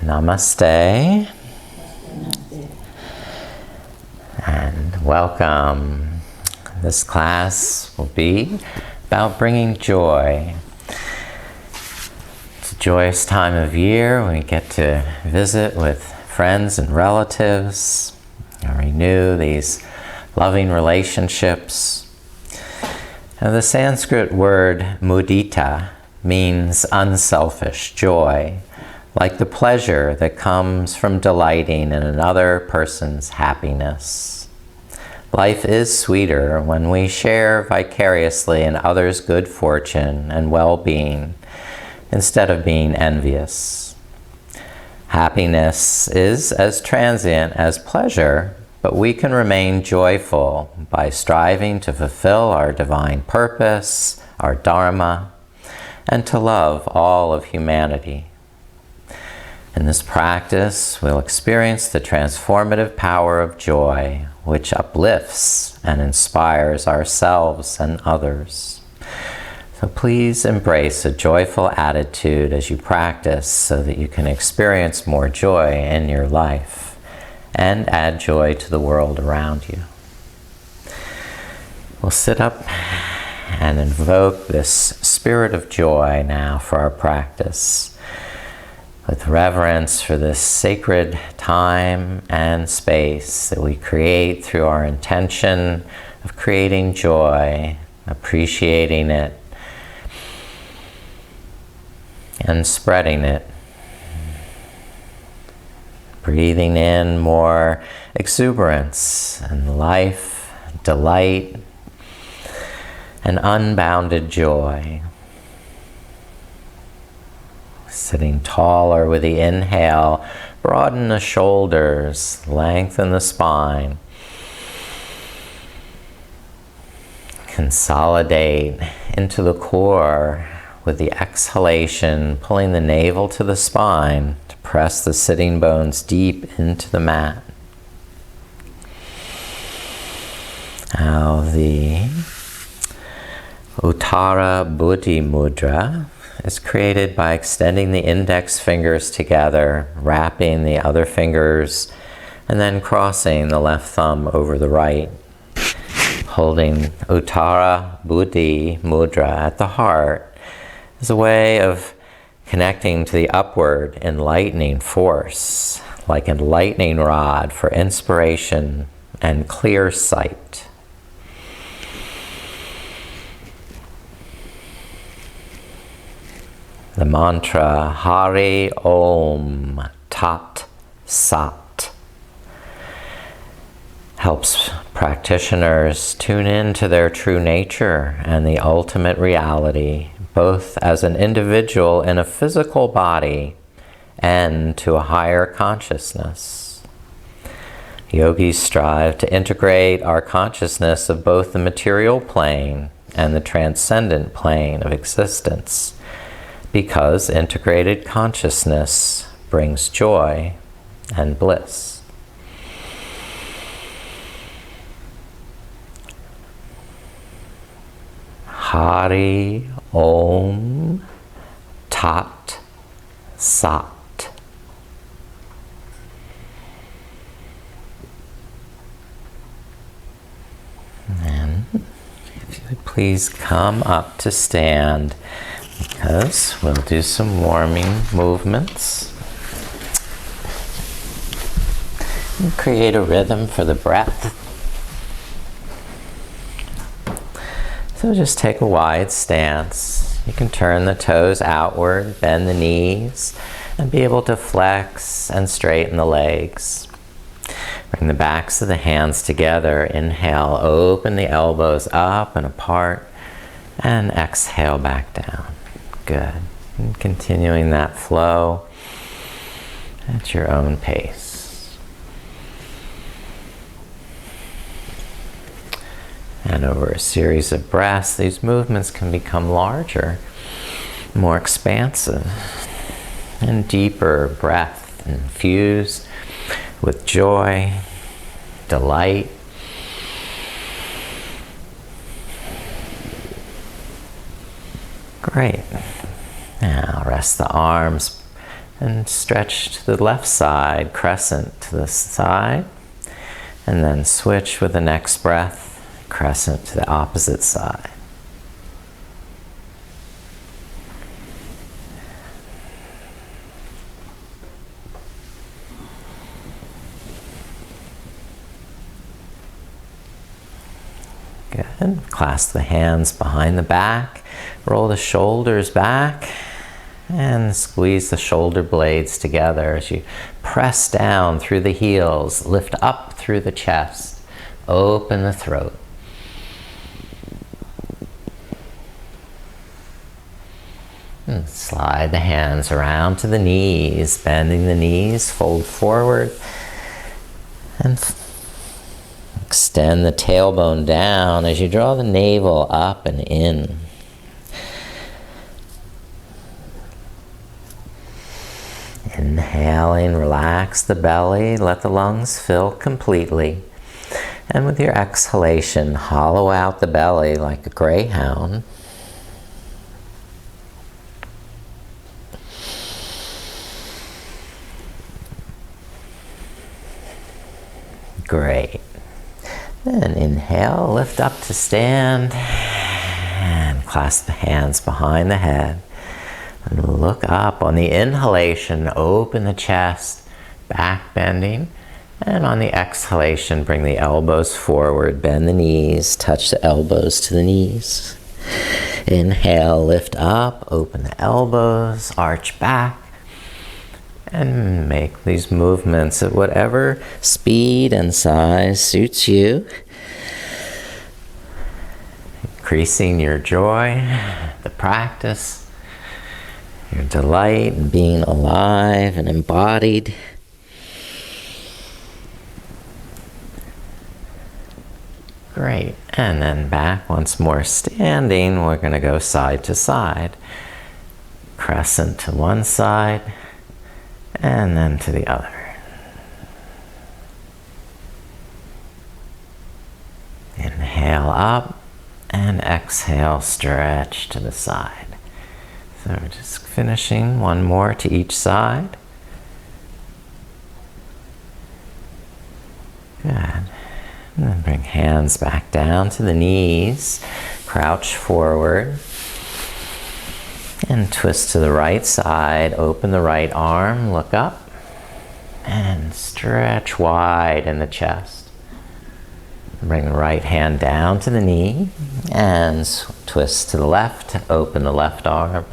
Namaste and welcome. This class will be about bringing joy. It's a joyous time of year when we get to visit with friends and relatives and renew these loving relationships. Now, the Sanskrit word muditā means unselfish, joy, like the pleasure that comes from delighting in another person's happiness. Life is sweeter when we share vicariously in others' good fortune and well-being instead of being envious. Happiness is as transient as pleasure, but we can remain joyful by striving to fulfill our divine purpose, our dharma, and to love all of humanity. In this practice, we'll experience the transformative power of joy, which uplifts and inspires ourselves and others. So please embrace a joyful attitude as you practice so that you can experience more joy in your life and add joy to the world around you. We'll sit up and invoke this spirit of joy now for our practice, with reverence for this sacred time and space that we create through our intention of creating joy, appreciating it, and spreading it. Breathing in more exuberance and life, delight, and unbounded joy. Sitting taller with the inhale, broaden the shoulders, lengthen the spine. Consolidate into the core with the exhalation, pulling the navel to the spine to press the sitting bones deep into the mat. Now the Uttara Buddhi Mudra is created by extending the index fingers together, wrapping the other fingers, and then crossing the left thumb over the right. Holding Uttara Buddhi Mudra at the heart is a way of connecting to the upward enlightening force, like a lightning rod for inspiration and clear sight. The mantra Hari Om Tat Sat helps practitioners tune into their true nature and the ultimate reality, both as an individual in a physical body and to a higher consciousness. Yogis strive to integrate our consciousness of both the material plane and the transcendent plane of existence, because integrated consciousness brings joy and bliss. Hari Om Tat Sat. And if you would please come up to stand, because we'll do some warming movements and create a rhythm for the breath. So just take a wide stance. You can turn the toes outward, bend the knees, and be able to flex and straighten the legs. Bring the backs of the hands together. Inhale, open the elbows up and apart, and exhale back down. Good. And continuing that flow at your own pace. And over a series of breaths, these movements can become larger, more expansive, and deeper breath infused with joy, delight, great. Now rest the arms And stretch to the left side, crescent to the side. And then switch with the next breath, crescent to the opposite side. Good. Clasp the hands behind the back. Roll the shoulders back. And squeeze the shoulder blades together as you press down through the heels. Lift up through the chest. Open the throat. And slide the hands around to the knees. Bending the knees. Fold forward. And extend the tailbone down as you draw the navel up and in. Inhaling, relax the belly, let the lungs fill completely. And with your exhalation, hollow out the belly like a greyhound. Great. Then inhale, lift up to stand, and clasp the hands behind the head. And look up. On the inhalation, open the chest, back bending. And on the exhalation, bring the elbows forward, bend the knees, touch the elbows to the knees. Inhale, lift up, open the elbows, arch back. And make these movements at whatever speed and size suits you. Increasing your joy, the practice. Your delight in being alive and embodied. Great. And then back once more standing. We're going to go side to side. Crescent to one side and then to the other. Inhale up and exhale, stretch to the side. So we're just finishing one more to each side. Good. And then bring hands back down to the knees. Crouch forward. And twist to the right side. Open the right arm. Look up. And stretch wide in the chest. Bring the right hand down to the knee. And twist to the left. Open the left arm.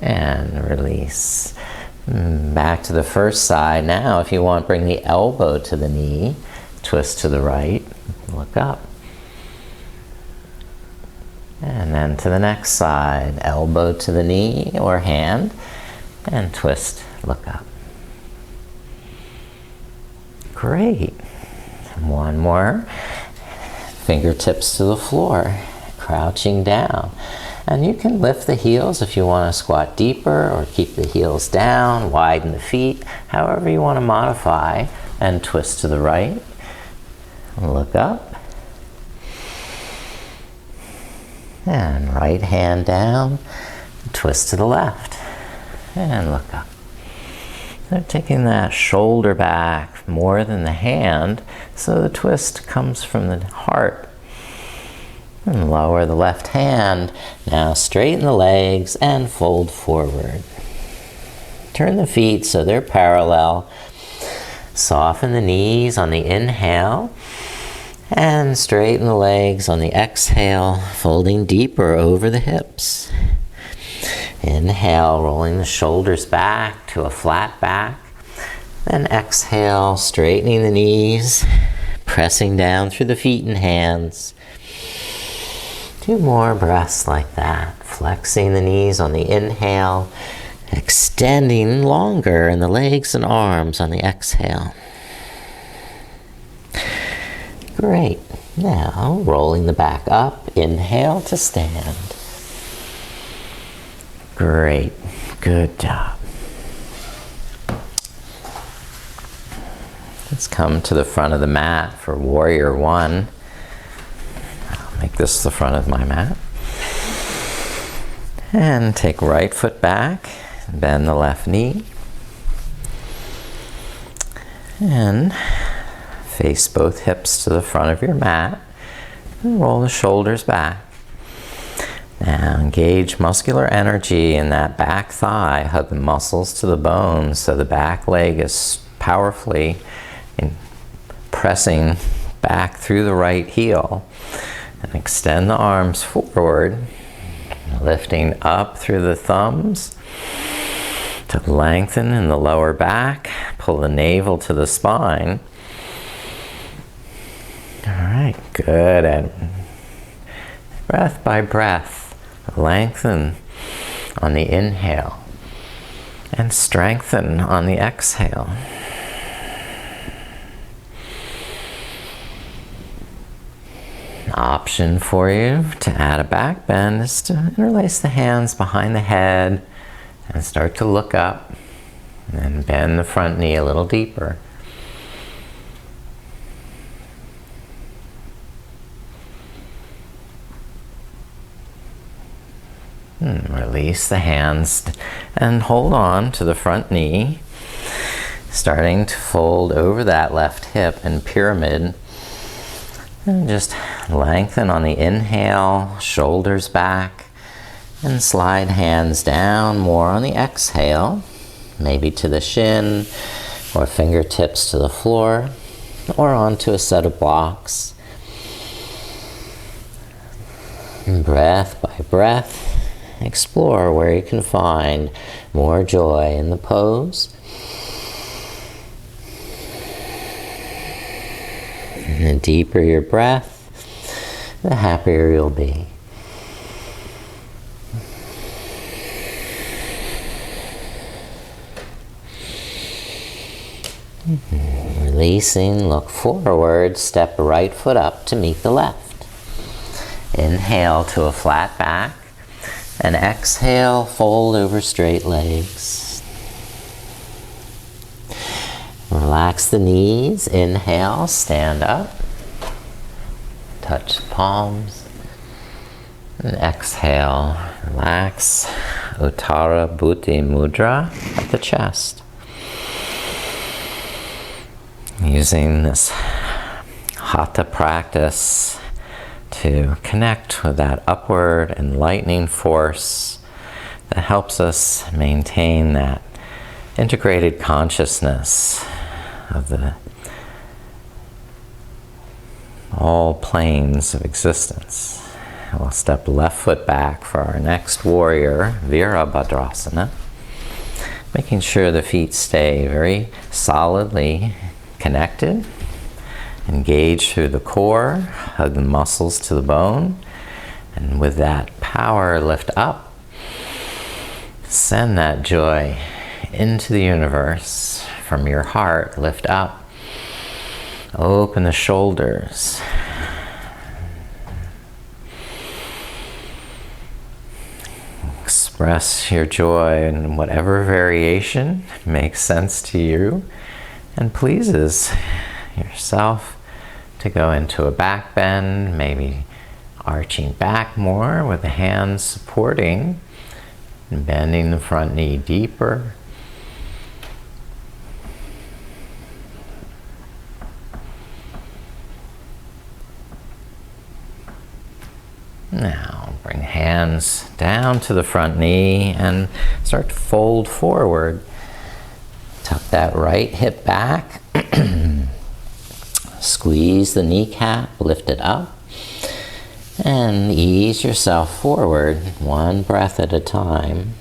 And release. Back to the first side. Now, if you want, bring the elbow to the knee. Twist to the right. Look up. And then to the next side. Elbow to the knee or hand. And twist. Look up. Great. One more. Fingertips to the floor. Crouching down. And you can lift the heels if you want to squat deeper or keep the heels down, widen the feet, however you want to modify, and twist to the right. Look up. And right hand down, twist to the left, and look up. So taking that shoulder back more than the hand, so the twist comes from the heart. And lower the left hand. Now straighten the legs and fold forward. Turn the feet so they're parallel. Soften the knees on the inhale. And straighten the legs on the exhale, folding deeper over the hips. Inhale, rolling the shoulders back to a flat back. Then exhale, straightening the knees, pressing down through the feet and hands. 2 more breaths like that. Flexing the knees on the inhale, extending longer in the legs and arms on the exhale. Great. Now, rolling the back up, inhale to stand. Great. Good job. Let's come to the front of the mat for Warrior One. I'll make this the front of my mat. And take right foot back, bend the left knee. And face both hips to the front of your mat. And roll the shoulders back. Now engage muscular energy in that back thigh. Hug the muscles to the bones so the back leg is powerfully pressing back through the right heel. And extend the arms forward, lifting up through the thumbs to lengthen in the lower back. Pull the navel to the spine. All right, good. And breath by breath, lengthen on the inhale and strengthen on the exhale. An option for you to add a back bend is to interlace the hands behind the head and start to look up and bend the front knee a little deeper. Release the hands and hold on to the front knee, starting to fold over that left hip in pyramid. And just lengthen on the inhale, shoulders back, and slide hands down more on the exhale, maybe to the shin, or fingertips to the floor, or onto a set of blocks. And breath by breath, explore where you can find more joy in the pose. And the deeper your breath, the happier you'll be. Releasing, look forward, step right foot up to meet the left. Inhale to a flat back, and exhale, fold over straight legs. Relax the knees, inhale, stand up, touch the palms, and exhale, relax, Uttara Buddhi Mudra at the chest. Using this hatha practice to connect with that upward enlightening force that helps us maintain that integrated consciousness of all planes of existence. We'll step left foot back for our next warrior, Virabhadrasana, making sure the feet stay very solidly connected. Engage through the core, hug the muscles to the bone, and with that power, lift up. Send that joy into the universe from your heart, lift up. Open the shoulders. Express your joy in whatever variation makes sense to you and pleases yourself, to go into a back bend, maybe arching back more with the hands supporting and bending the front knee deeper. Now bring hands down to the front knee and start to fold forward. Tuck that right hip back. Squeeze the kneecap, lift it up, and ease yourself forward one breath at a time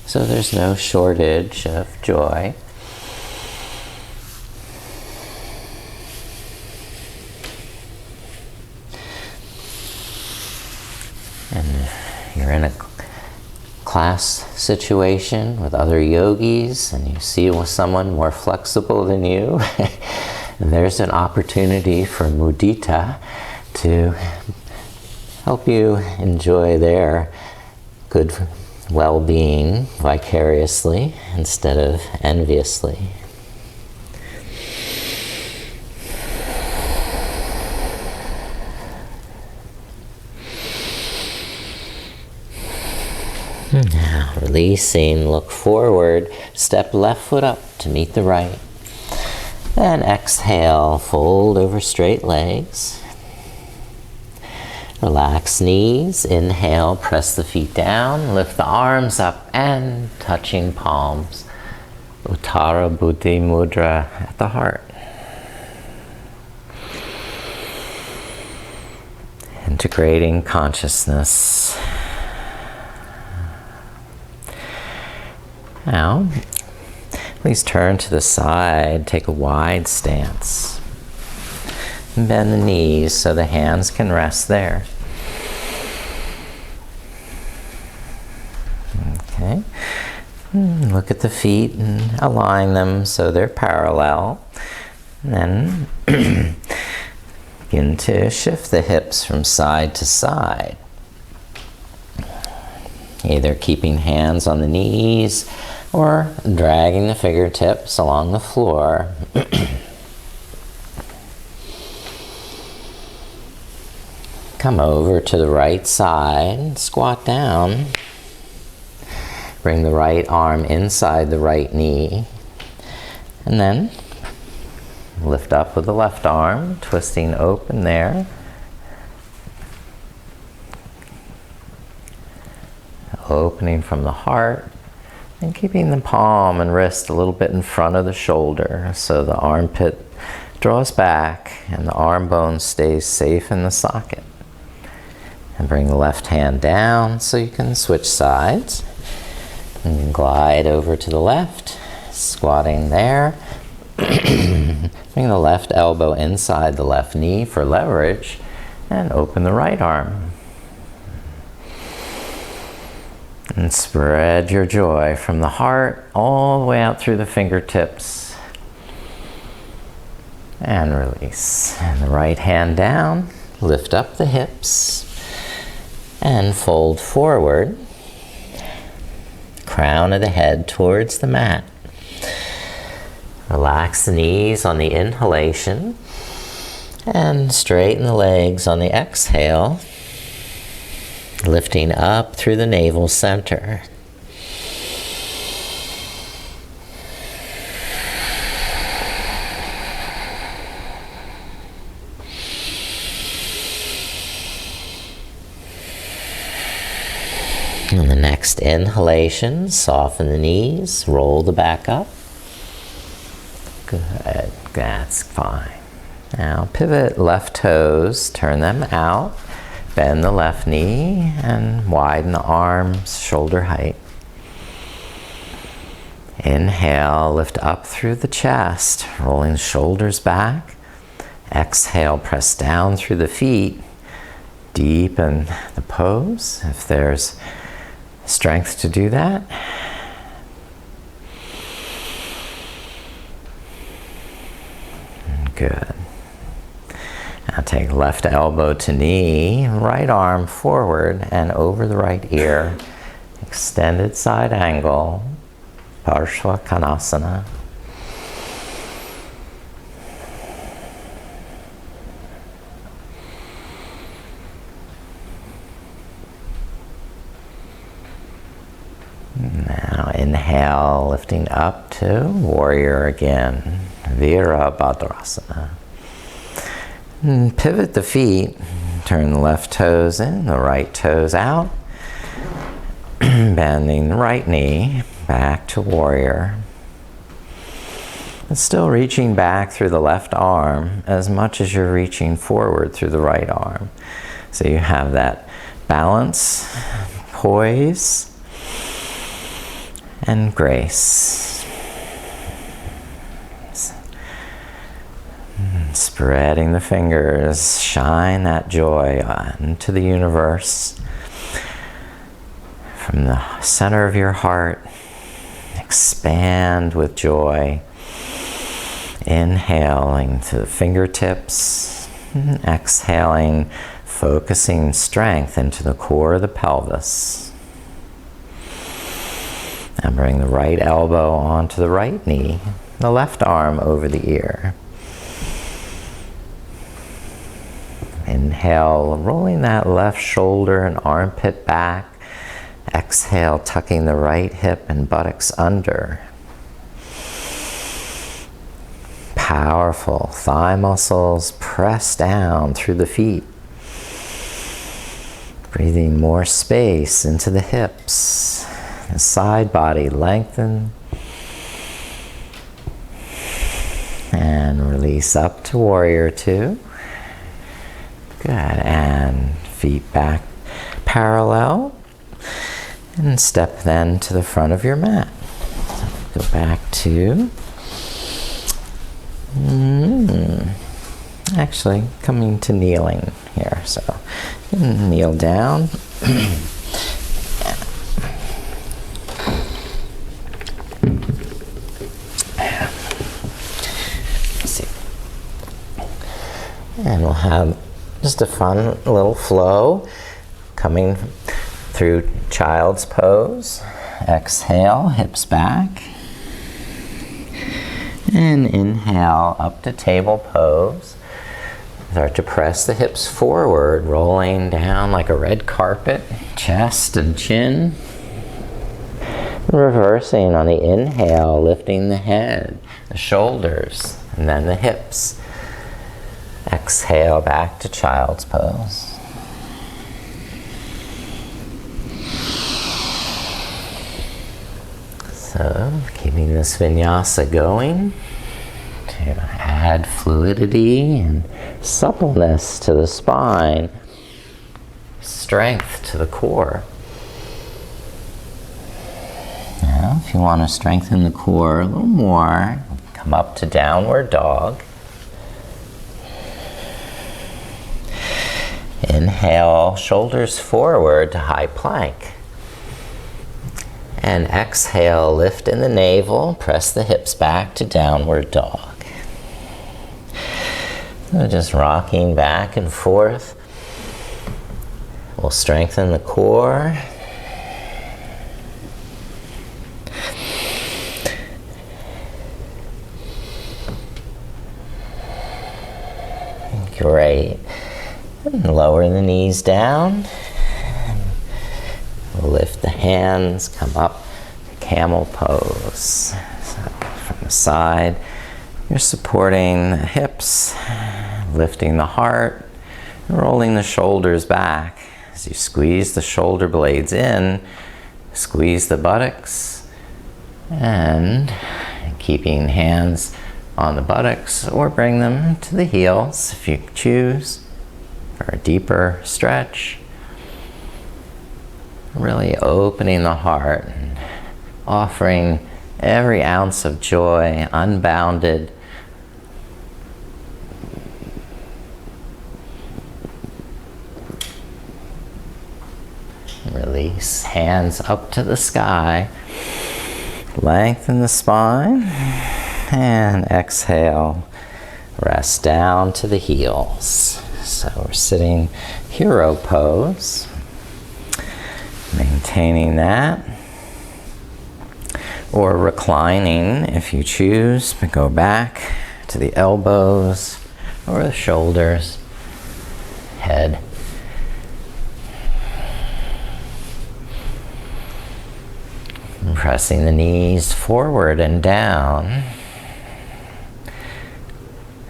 so there's no shortage of joy. And you're in a class situation with other yogis and you see someone more flexible than you, and there's an opportunity for Muditā to help you enjoy their good well-being vicariously instead of enviously. Releasing, look forward, step left foot up to meet the right. And exhale, fold over straight legs. Relax knees, inhale, press the feet down, lift the arms up and touching palms. Uttara Buddhi Mudra at the heart. Integrating consciousness. Now, please turn to the side, take a wide stance. Bend the knees so the hands can rest there. Okay. Look at the feet and align them so they're parallel. And then begin to shift the hips from side to side. Either keeping hands on the knees or dragging the fingertips along the floor. Come over to the right side, squat down. Bring the right arm inside the right knee. And then lift up with the left arm, twisting open there. Opening from the heart. And keeping the palm and wrist a little bit in front of the shoulder so the armpit draws back and the arm bone stays safe in the socket. And bring the left hand down so you can switch sides. And glide over to the left, squatting there. Bring the left elbow inside the left knee for leverage and open the right arm. And spread your joy from the heart all the way out through the fingertips. And release. And the right hand down, lift up the hips. And fold forward, crown of the head towards the mat. Relax the knees on the inhalation and straighten the legs on the exhale, lifting up through the navel center. On the next inhalation, soften the knees, roll the back up. Good, that's fine. Now pivot left toes, turn them out, bend the left knee and widen the arms, shoulder height. Inhale, lift up through the chest, rolling the shoulders back. Exhale, press down through the feet. Deepen the pose if there's strength to do that. Good. Now take left elbow to knee, right arm forward and over the right ear. Extended side angle, Parshva Konasana. Now inhale, lifting up to warrior again, Virabhadrasana. And pivot the feet, turn the left toes in, the right toes out, bending the right knee back to warrior. And still reaching back through the left arm as much as you're reaching forward through the right arm. So you have that balance, poise, and grace. Spreading the fingers, shine that joy into the universe. From the center of your heart, expand with joy. Inhaling to the fingertips, exhaling, focusing strength into the core of the pelvis. And bring the right elbow onto the right knee, the left arm over the ear. Inhale, rolling that left shoulder and armpit back, Exhale, tucking the right hip and buttocks under. Powerful thigh muscles press down through the feet. Breathing more space into the hips. The side body lengthen. And release up to warrior two. Good. And feet back parallel. And step then to the front of your mat. Go back to... Actually, coming to kneeling here. So, kneel down. Let's see. And we'll have just a fun little flow coming through child's pose. Exhale, hips back. And inhale up to table pose. Start to press the hips forward, rolling down like a red carpet, chest and chin. Reversing on the inhale, lifting the head, the shoulders, and then the hips. Exhale back to child's pose. So, keeping this vinyasa going to add fluidity and suppleness to the spine, strength to the core. Now, if you want to strengthen the core a little more, come up to downward dog. Inhale, shoulders forward to high plank. And exhale, lift in the navel, press the hips back to downward dog. So just rocking back and forth. We'll strengthen the core. Great. And lower the knees down. Lift the hands, come up, camel pose. So from the side, you're supporting the hips, lifting the heart, rolling the shoulders back. As you squeeze the shoulder blades in, squeeze the buttocks, and keeping hands on the buttocks or bring them to the heels if you choose for a deeper stretch. Really opening the heart and offering every ounce of joy, unbounded. Release, hands up to the sky. Lengthen the spine. And exhale, rest down to the heels. So we're sitting hero pose. Maintaining that, or reclining if you choose, but go back to the elbows or the shoulders, head. And pressing the knees forward and down,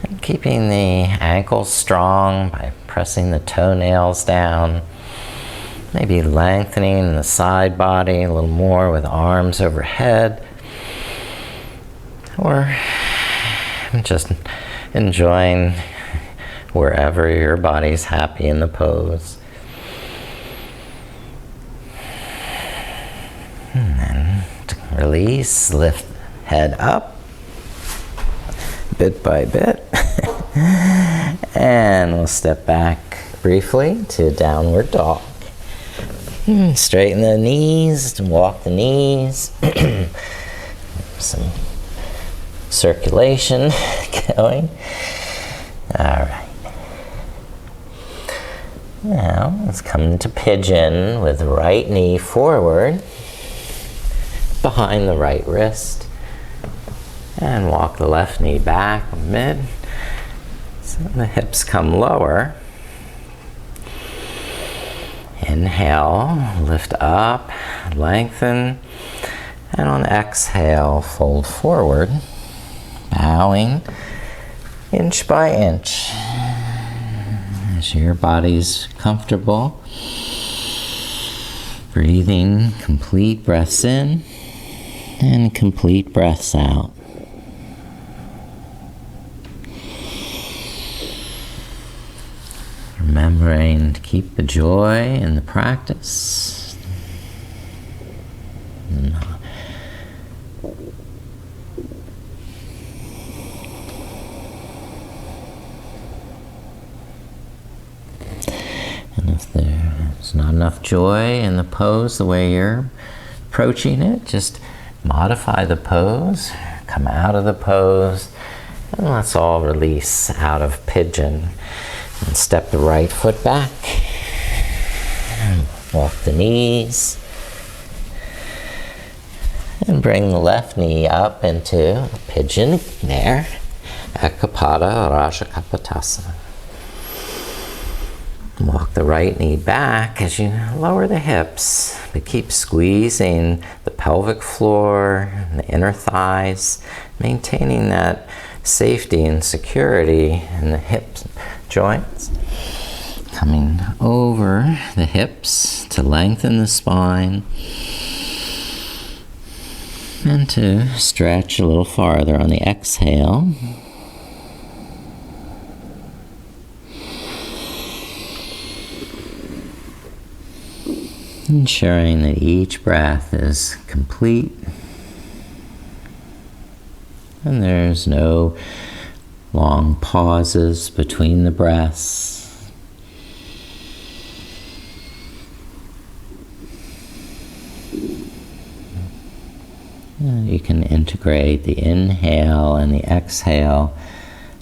and keeping the ankles strong by pressing the toenails down. Maybe lengthening the side body a little more with arms overhead. Or just enjoying wherever your body's happy in the pose. And then release, lift head up, bit by bit. And we'll step back briefly to downward dog. Straighten the knees, walk the knees. Some circulation going. All right. Now let's come into pigeon with the right knee forward, behind the right wrist, and walk the left knee back mid. So the hips come lower. Inhale, lift up, lengthen, and on exhale, fold forward, bowing inch by inch as your body's comfortable. Breathing complete breaths in and complete breaths out. Remembering to keep the joy in the practice. And if there's not enough joy in the pose the way you're approaching it, just modify the pose, come out of the pose, and let's all release out of pigeon. And step the right foot back, and walk the knees, and bring the left knee up into pigeon there, Ekapada Rajakapatasana. Walk the right knee back as you lower the hips, but keep squeezing the pelvic floor and the inner thighs, maintaining that safety and security in the hips joints. Coming over the hips to lengthen the spine and to stretch a little farther on the exhale. Ensuring that each breath is complete and there's no long pauses between the breaths. You can integrate the inhale and the exhale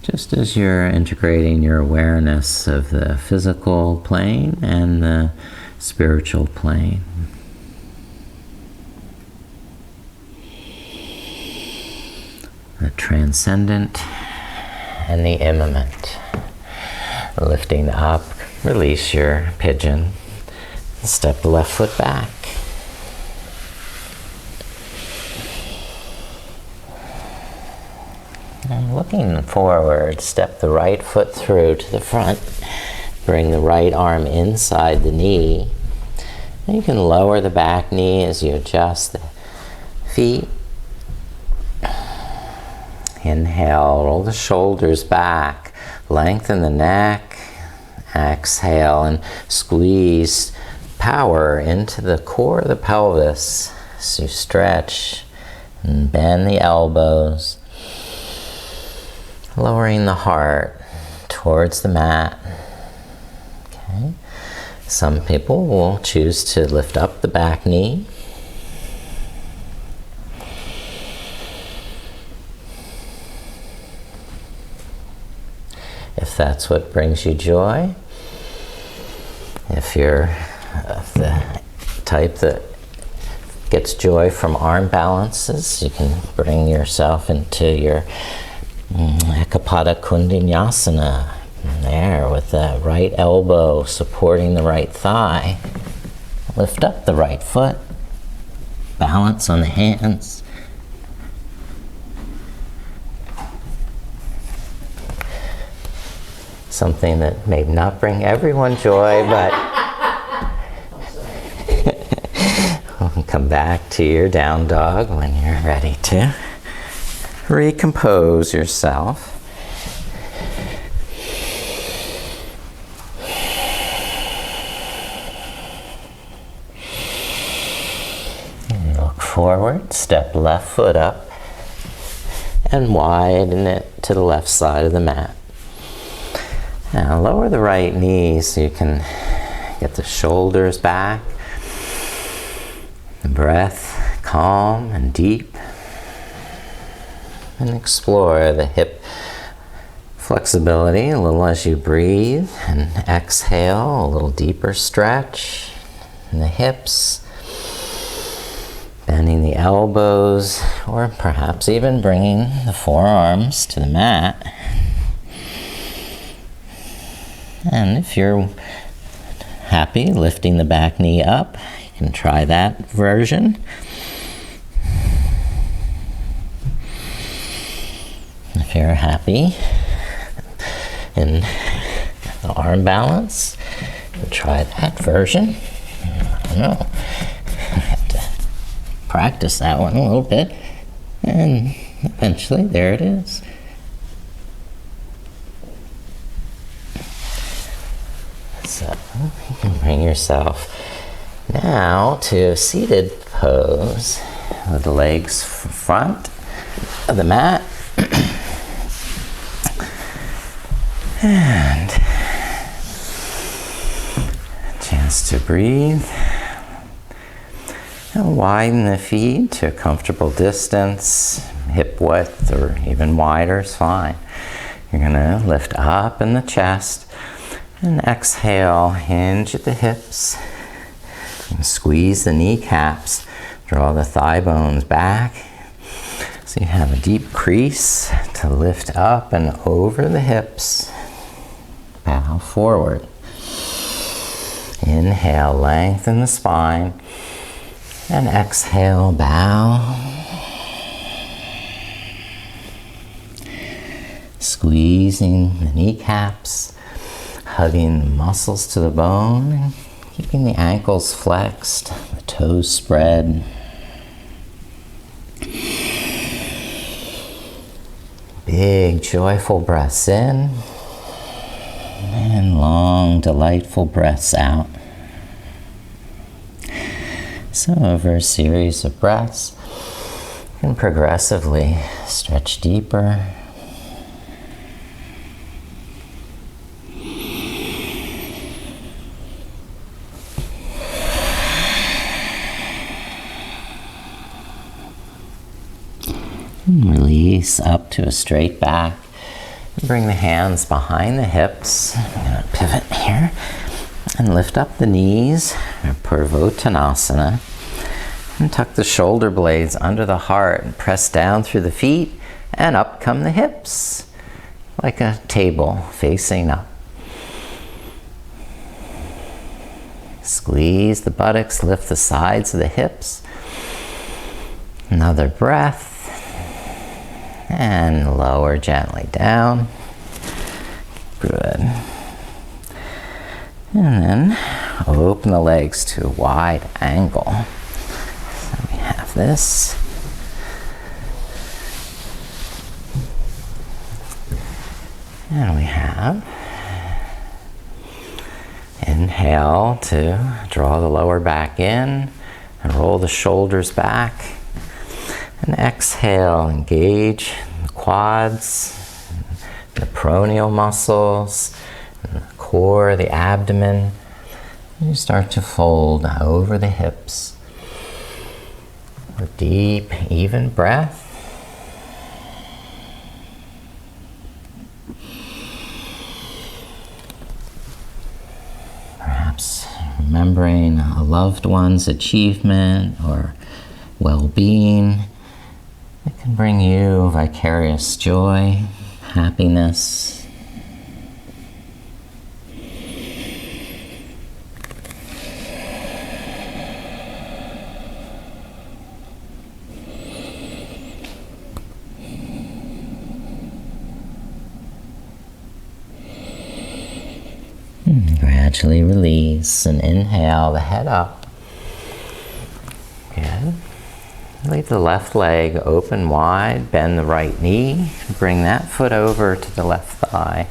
just as you're integrating your awareness of the physical plane and the spiritual plane. The transcendent and the immanent. Lifting up, release your pigeon. Step the left foot back. And looking forward, step the right foot through to the front. Bring the right arm inside the knee. And you can lower the back knee as you adjust the feet. Inhale, roll the shoulders back, lengthen the neck. Exhale and squeeze power into the core of the pelvis as you stretch and bend the elbows, lowering the heart towards the mat. Okay. Some people will choose to lift up the back knee. If that's what brings you joy. If you're the type that gets joy from arm balances, you can bring yourself into your Ekapada Kundinyasana. There, with the right elbow supporting the right thigh. Lift up the right foot. Balance on the hands. Something that may not bring everyone joy, but come back to your down dog when you're ready to recompose yourself. And look forward, step left foot up, and widen it to the left side of the mat. Now lower the right knee so you can get the shoulders back. The breath calm and deep. And explore the hip flexibility a little as you breathe. And exhale, a little deeper stretch in the hips. Bending the elbows, or perhaps even bringing the forearms to the mat. And if you happy lifting the back knee up, you can try that version. If you're happy in the arm balance, you can try that version. I don't know. I have to practice that one a little bit, and eventually there it is. So you can bring yourself now to a seated pose with the legs front of the mat. And a chance to breathe. And widen the feet to a comfortable distance, hip width or even wider is fine. You're going to lift up in the chest and exhale, hinge at the hips, and squeeze the kneecaps, draw the thigh bones back. So you have a deep crease to lift up and over the hips. Bow forward. Inhale, lengthen the spine. And exhale, bow. Squeezing the kneecaps, hugging the muscles to the bone, and keeping the ankles flexed, the toes spread. Big, joyful breaths in, and long, delightful breaths out. So over a series of breaths, you can progressively stretch deeper. And release up to a straight back. Bring the hands behind the hips. I'm going to pivot here and lift up the knees, Purvottanasana, and tuck the shoulder blades under the heart and press down through the feet, and up come the hips like a table facing up. Squeeze the buttocks, lift the sides of the hips. Another breath. And lower gently down. Good. And then open the legs to a wide angle. So we have this. And we have inhale to draw the lower back in and roll the shoulders back. And exhale, engage the quads, the peroneal muscles, and the core, the abdomen. And you start to fold over the hips. A deep, even breath. Perhaps remembering a loved one's achievement or well-being. It can bring you vicarious joy, happiness. And gradually release and inhale the head up. Good. Leave the left leg open wide, bend the right knee, bring that foot over to the left thigh.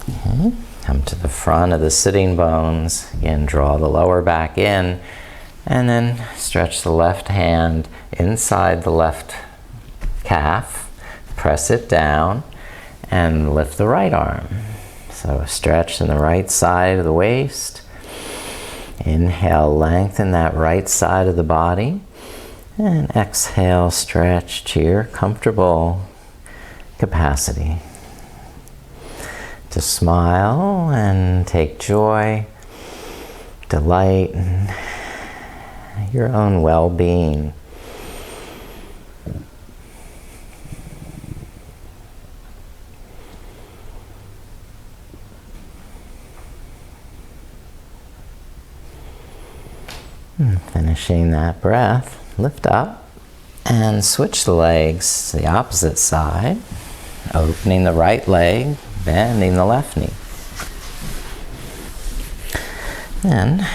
Okay. Come to the front of the sitting bones. Again, draw the lower back in, and then stretch the left hand inside the left calf, press it down, and lift the right arm. So a stretch in the right side of the waist. Inhale, lengthen that right side of the body, and exhale, stretch to your comfortable capacity. To smile and take joy, delight in your own well-being. Finishing that breath, lift up and switch the legs to the opposite side, opening the right leg, bending the left knee. Then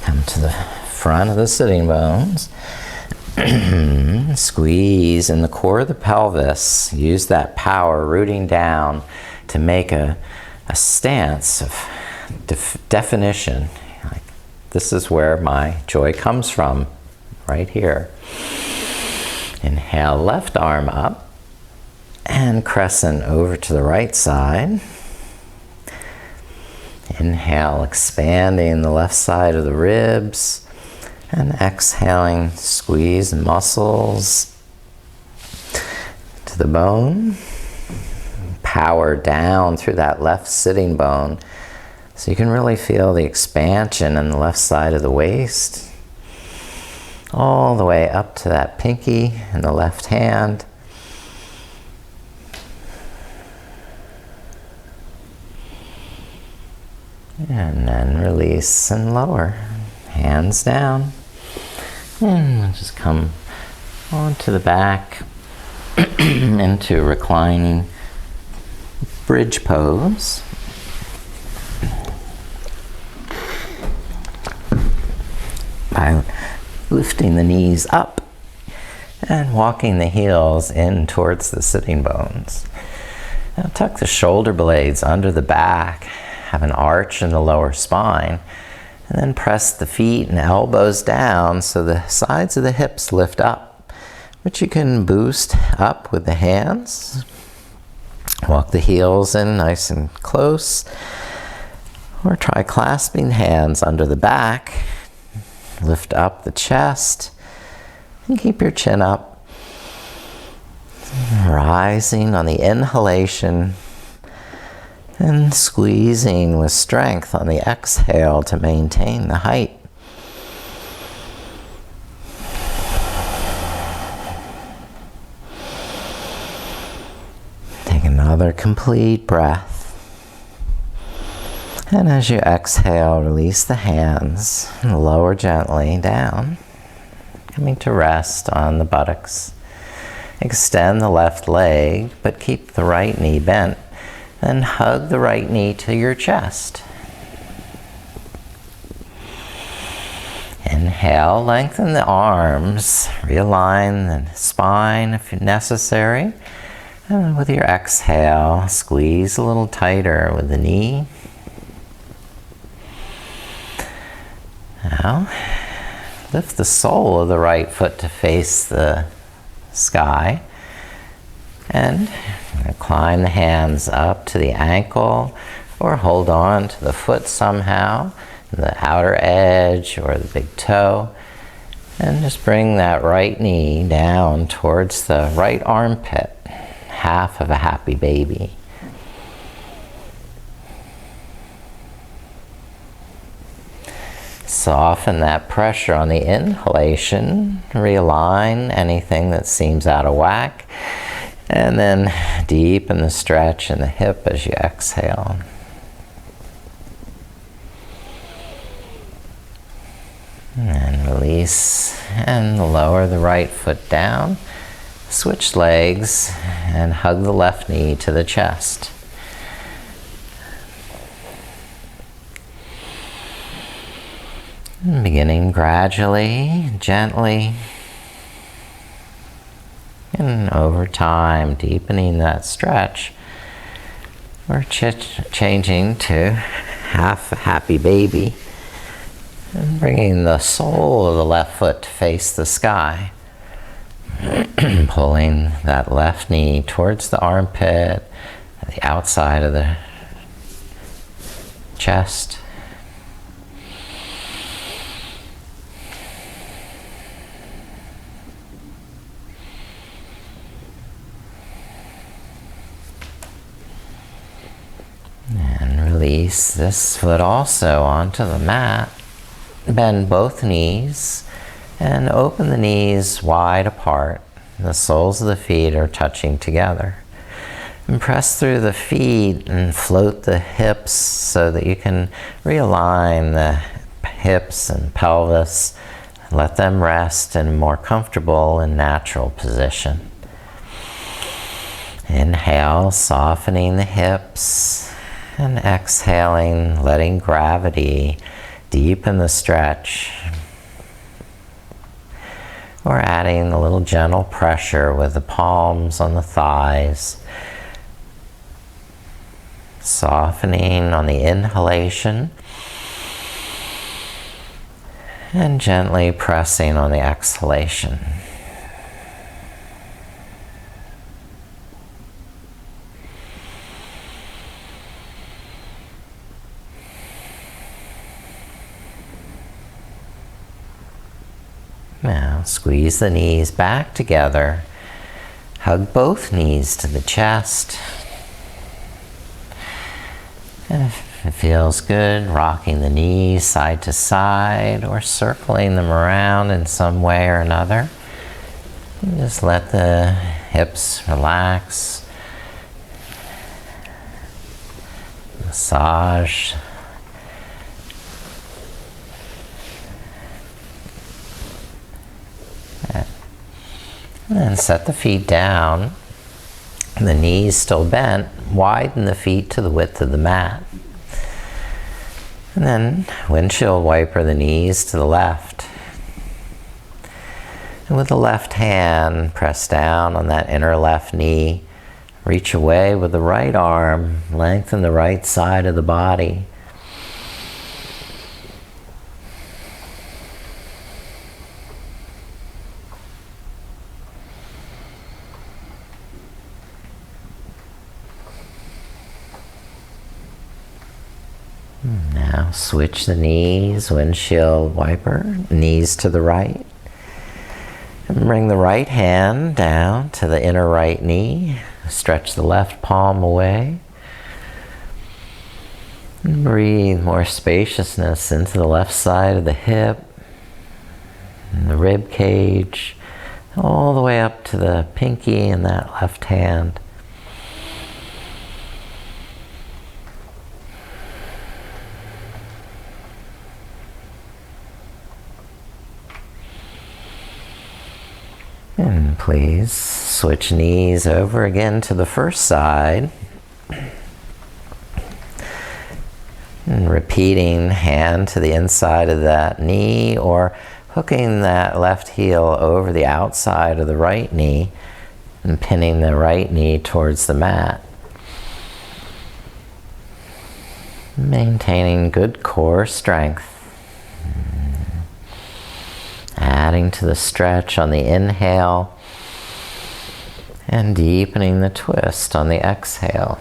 come to the front of the sitting bones. Squeeze in the core of the pelvis. Use that power rooting down to make a stance of definition. Like, this is where my joy comes from, right here. Inhale, left arm up and crescent over to the right side. Inhale, expanding the left side of the ribs, and exhaling, squeeze muscles to the bone. Power down through that left sitting bone so you can really feel the expansion in the left side of the waist, all the way up to that pinky in the left hand. And then release and lower. Hands down. And we'll just come onto the back into reclining bridge pose. By lifting the knees up and walking the heels in towards the sitting bones. Now tuck the shoulder blades under the back. Have an arch in the lower spine, and then press the feet and elbows down so the sides of the hips lift up, which you can boost up with the hands. Walk the heels in nice and close, or try clasping hands under the back. Lift up the chest and keep your chin up. Rising on the inhalation and squeezing with strength on the exhale to maintain the height. Take another complete breath. And as you exhale, release the hands and lower gently down, coming to rest on the buttocks. Extend the left leg, but keep the right knee bent. Then hug the right knee to your chest. Inhale, lengthen the arms, realign the spine if necessary. And with your exhale, squeeze a little tighter with the knee. Now, lift the sole of the right foot to face the sky. And climb the hands up to the ankle, or hold on to the foot somehow, the outer edge or the big toe. And just bring that right knee down towards the right armpit, half of a happy baby. Soften that pressure on the inhalation, realign anything that seems out of whack. And then deepen the stretch in the hip as you exhale. And release and lower the right foot down. Switch legs and hug the left knee to the chest. And beginning gradually, gently, and over time, deepening that stretch. We're changing to half a happy baby. And bringing the sole of the left foot to face the sky. Pulling that left knee towards the armpit, the outside of the chest. Release this foot also onto the mat. Bend both knees and open the knees wide apart. The soles of the feet are touching together. And press through the feet and float the hips so that you can realign the hips and pelvis let them rest in a more comfortable and natural position. Inhale, softening the hips, and exhaling, letting gravity deepen the stretch, or adding a little gentle pressure with the palms on the thighs. Softening on the inhalation and gently pressing on the exhalation. Now squeeze the knees back together. Hug both knees to the chest. And if it feels good, rocking the knees side to side or circling them around in some way or another. And just let the hips relax. Massage. And then set the feet down. The knees still bent. Widen the feet to the width of the mat. And then windshield wiper the knees to the left. And with the left hand, press down on that inner left knee. Reach away with the right arm. Lengthen the right side of the body. Now switch the knees, windshield wiper, knees to the right. And bring the right hand down to the inner right knee. Stretch the left palm away. And breathe more spaciousness into the left side of the hip, and the rib cage, all the way up to the pinky in that left hand. And please switch knees over again to the first side. And repeating hand to the inside of that knee or hooking that left heel over the outside of the right knee and pinning the right knee towards the mat. Maintaining good core strength. Adding to the stretch on the inhale and deepening the twist on the exhale.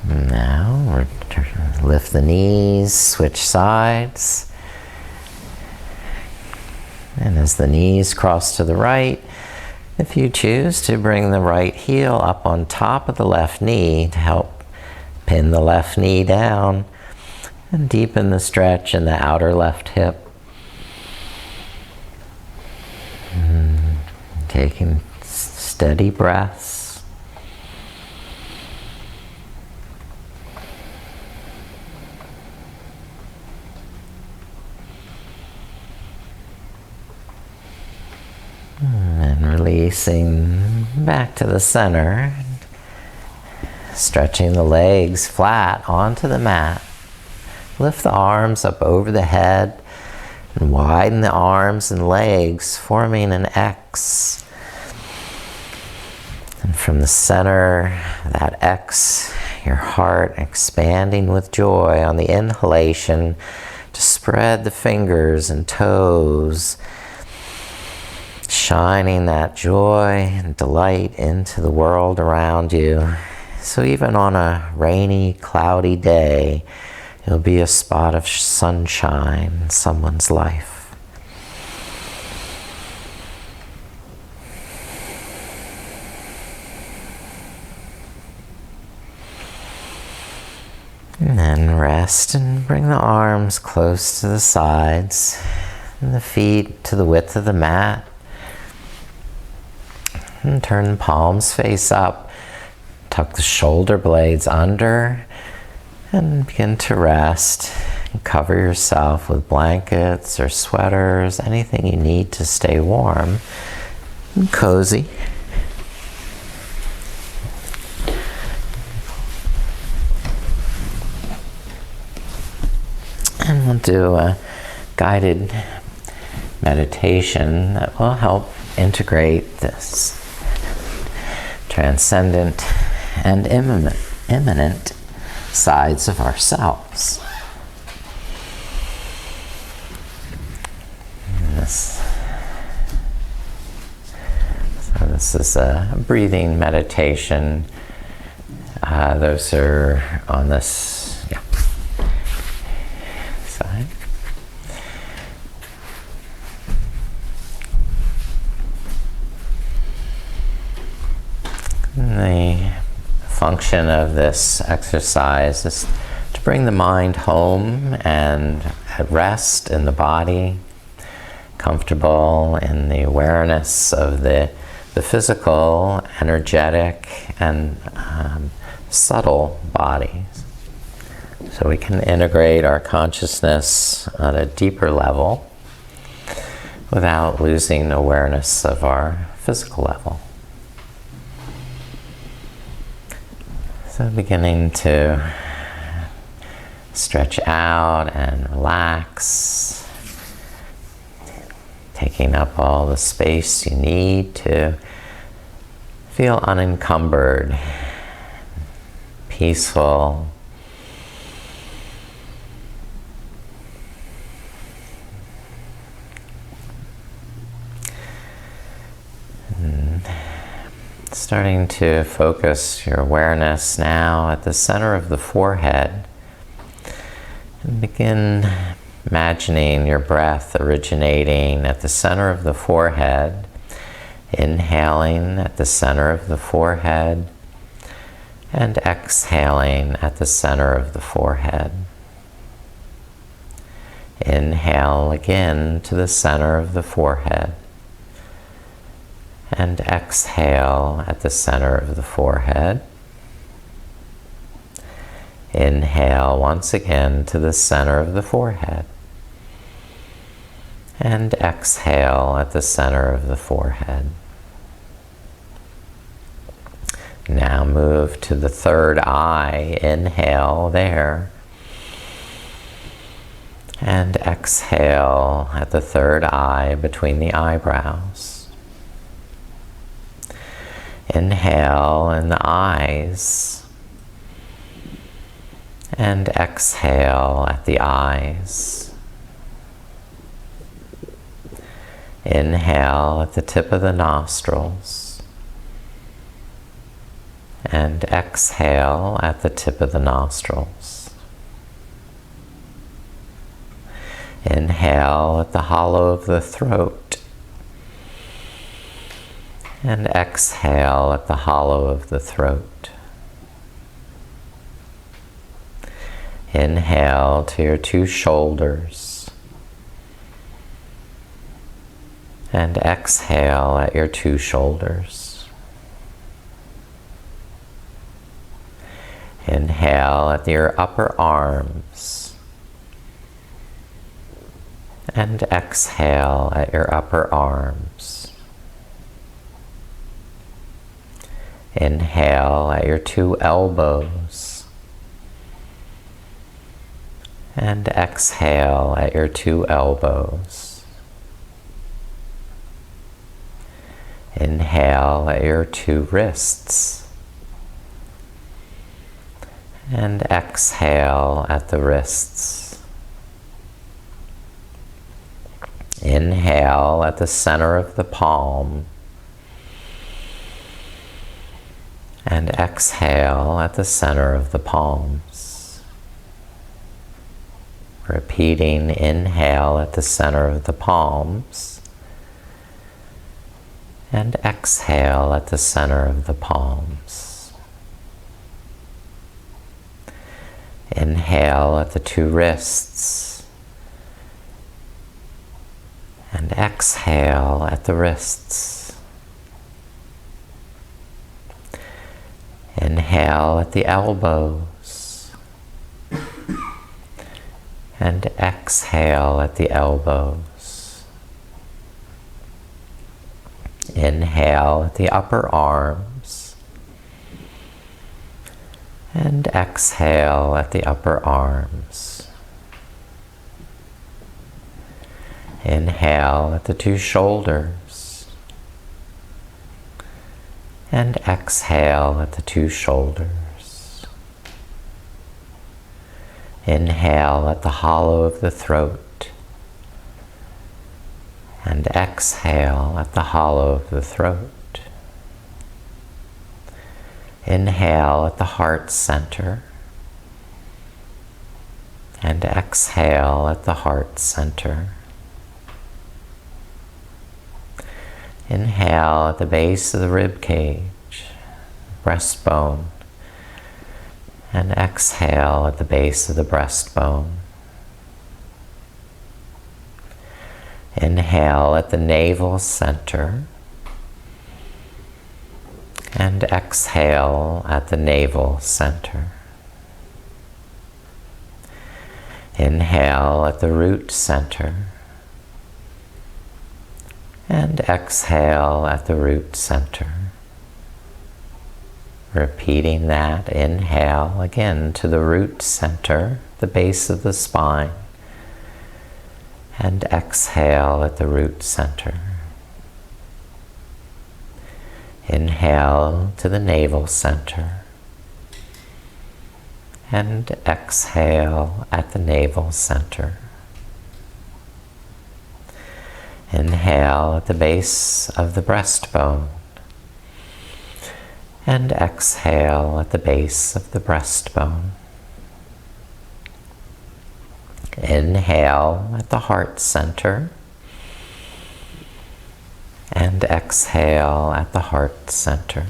Now lift the knees, switch sides. And as the knees cross to the right, if you choose to bring the right heel up on top of the left knee to help pin the left knee down and deepen the stretch in the outer left hip. Taking steady breaths. And releasing back to the center. Stretching the legs flat onto the mat. Lift the arms up over the head and widen the arms and legs, forming an X. And from the center, that X, your heart expanding with joy on the inhalation to spread the fingers and toes, shining that joy and delight into the world around you. So even on a rainy, cloudy day, it'll be a spot of sunshine in someone's life. And then rest and bring the arms close to the sides and the feet to the width of the mat. And turn the palms face up. Tuck the shoulder blades under and begin to rest. Cover yourself with blankets or sweaters, anything you need to stay warm and cozy. And we'll do a guided meditation that will help integrate this transcendent and immanent sides of ourselves. This is a breathing meditation. Those are on this side. And the function of this exercise is to bring the mind home and at rest in the body, comfortable in the awareness of the physical, energetic, and subtle bodies. So we can integrate our consciousness on a deeper level without losing awareness of our physical level. So beginning to stretch out and relax, taking up all the space you need to feel unencumbered, peaceful. And starting to focus your awareness now at the center of the forehead, and begin imagining your breath originating at the center of the forehead, inhaling at the center of the forehead, and exhaling at the center of the forehead. Inhale again to the center of the forehead, and exhale at the center of the forehead. Inhale once again to the center of the forehead, and exhale at the center of the forehead. Now move to the third eye. Inhale there, and exhale at the third eye between the eyebrows. Inhale in the eyes, and exhale at the eyes. Inhale at the tip of the nostrils, and exhale at the tip of the nostrils. Inhale at the hollow of the throat, and exhale at the hollow of the throat. Inhale to your two shoulders, and exhale at your two shoulders. Inhale at your upper arms, and exhale at your upper arms. Inhale at your two elbows, and exhale at your two elbows. Inhale at your two wrists, and exhale at the wrists. Inhale at the center of the palm, and exhale at the center of the palms. Repeating, inhale at the center of the palms, and exhale at the center of the palms. Inhale at the two wrists, and exhale at the wrists. Inhale Inhale at the elbows. And exhale at the elbows. Inhale at the upper arms. And exhale at the upper arms. Inhale at the two shoulders. And exhale at the two shoulders. Inhale at the hollow of the throat. And exhale at the hollow of the throat. Inhale at the heart center. And exhale at the heart center. Inhale at the base of the rib cage, breastbone. And exhale at the base of the breastbone. Inhale at the navel center. And exhale at the navel center. Inhale at the root center. And exhale at the root center. Repeating that, inhale again to the root center, the base of the spine. And exhale at the root center. Inhale to the navel center. And exhale at the navel center. Inhale at the base of the breastbone. And exhale at the base of the breastbone. Inhale at the heart center. And exhale at the heart center.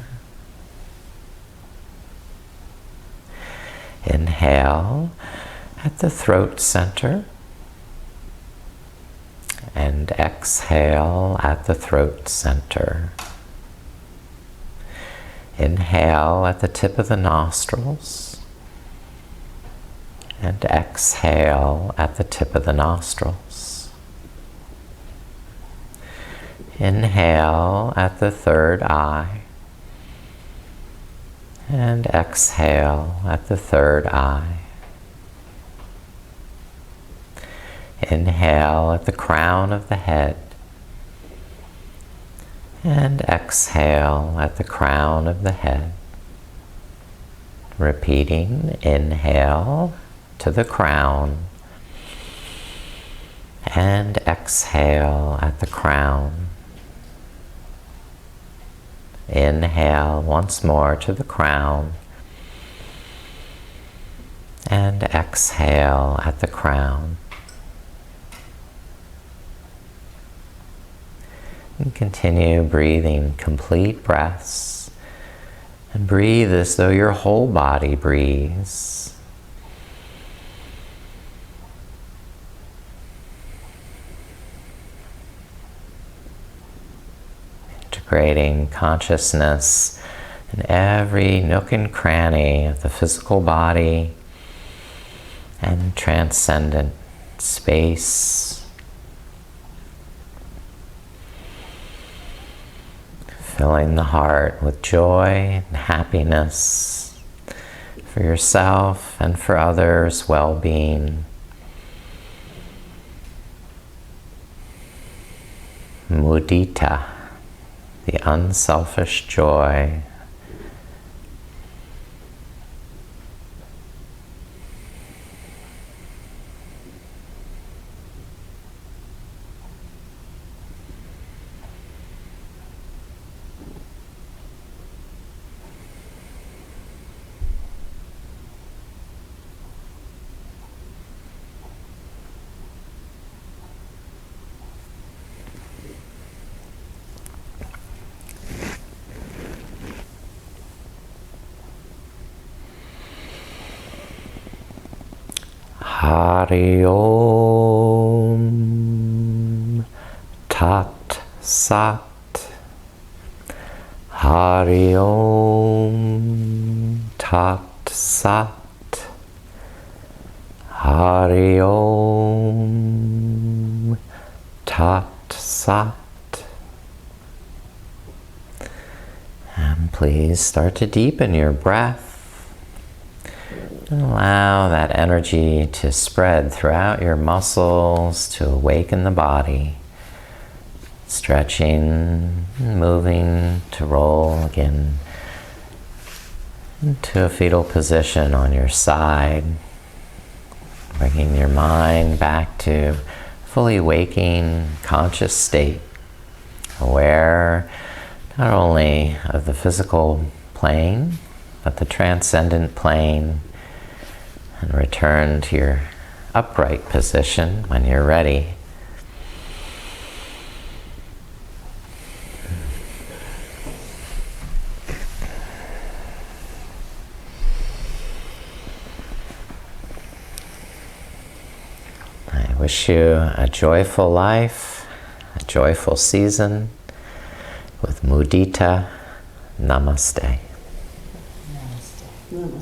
Inhale at the throat center. And exhale at the throat center. Inhale at the tip of the nostrils. And exhale at the tip of the nostrils. Inhale at the third eye. And exhale at the third eye. Inhale at the crown of the head. And exhale at the crown of the head. Repeating, inhale to the crown. And exhale at the crown. Inhale once more to the crown. And exhale at the crown. And continue breathing complete breaths. And breathe as though your whole body breathes. Integrating consciousness in every nook and cranny of the physical body and transcendent space. Filling the heart with joy and happiness for yourself and for others' well-being. Muditā, the unselfish joy. Hari Om Tat Sat. Hari Om Tat Sat. Hari Om. Tat Sat. And please start to deepen your breath. And allow that energy to spread throughout your muscles to awaken the body. Stretching, moving to roll again into a fetal position on your side. Bringing your mind back to fully waking, conscious state. Aware not only of the physical plane, but the transcendent plane. And return to your upright position when you're ready. I wish you a joyful life, a joyful season. With Muditā, Namaste. Namaste.